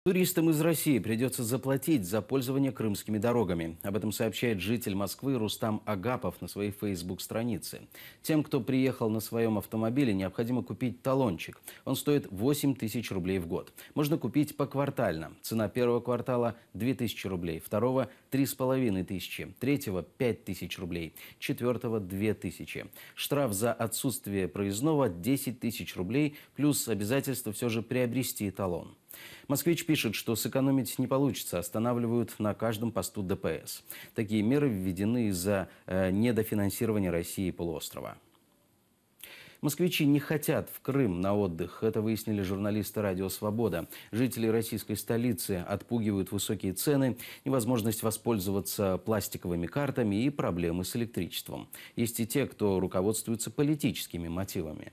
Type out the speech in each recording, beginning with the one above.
Туристам из России придется заплатить за пользование крымскими дорогами. Об этом сообщает житель Москвы Рустам Агапов на своей фейсбук-странице. Тем, кто приехал на своем автомобиле, необходимо купить талончик. Он стоит 8 тысяч рублей в год. Можно купить поквартально. Цена первого квартала – 2000 рублей, второго – 3500, третьего – 5000 рублей, четвертого – 2000. Штраф за отсутствие проездного – 10 тысяч рублей, плюс обязательство все же приобрести талон. «Москвич» пишет, что сэкономить не получится, останавливают на каждом посту ДПС. Такие меры введены из-за недофинансирования России полуострова. Москвичи не хотят в Крым на отдых. Это выяснили журналисты «Радио Свобода». Жители российской столицы отпугивают высокие цены, невозможность воспользоваться пластиковыми картами и проблемы с электричеством. Есть и те, кто руководствуется политическими мотивами.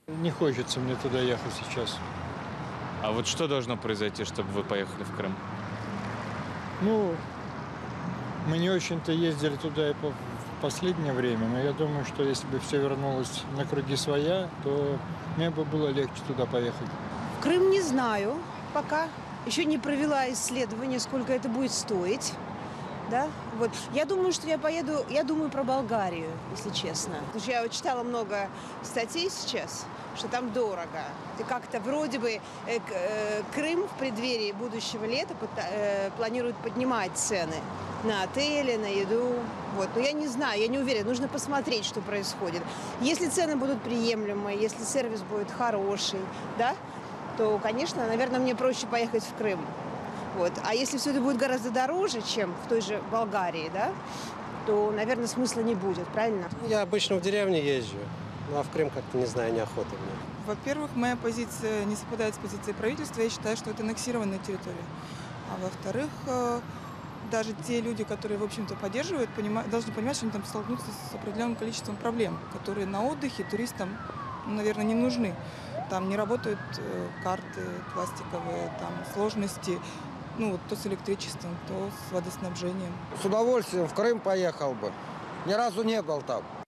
Не хочется мне туда ехать сейчас. А вот что должно произойти, чтобы вы поехали в Крым? Ну, мы не очень-то ездили туда и в последнее время, но я думаю, что если бы все вернулось на круги своя, то мне бы было легче туда поехать. В Крым не знаю пока. Еще не провела исследование, сколько это будет стоить. Да? Вот. Я думаю, что я поеду, я думаю про Болгарию, если честно. Потому что я читала много статей сейчас, что там дорого. И как-то вроде бы Крым в преддверии будущего лета планирует поднимать цены на отели, на еду. Вот. Но я не знаю, я не уверена. Нужно посмотреть, что происходит. Если цены будут приемлемые, если сервис будет хороший, да, то, конечно, наверное, мне проще поехать в Крым. Вот. А если все это будет гораздо дороже, чем в той же Болгарии, да, то, наверное, смысла не будет, правильно? Я обычно в деревне езжу, ну а в Крым как-то, не знаю, неохота мне. Во-первых, моя позиция не совпадает с позицией правительства. Я считаю, что это аннексированная территория. А во-вторых, даже те люди, которые, в общем-то, поддерживают, должны понимать, что они там столкнутся с определенным количеством проблем, которые на отдыхе туристам, наверное, не нужны. Там не работают карты пластиковые, там сложности. Ну, вот то с электричеством, то с водоснабжением. С удовольствием в Крым поехал бы. Ни разу не был там.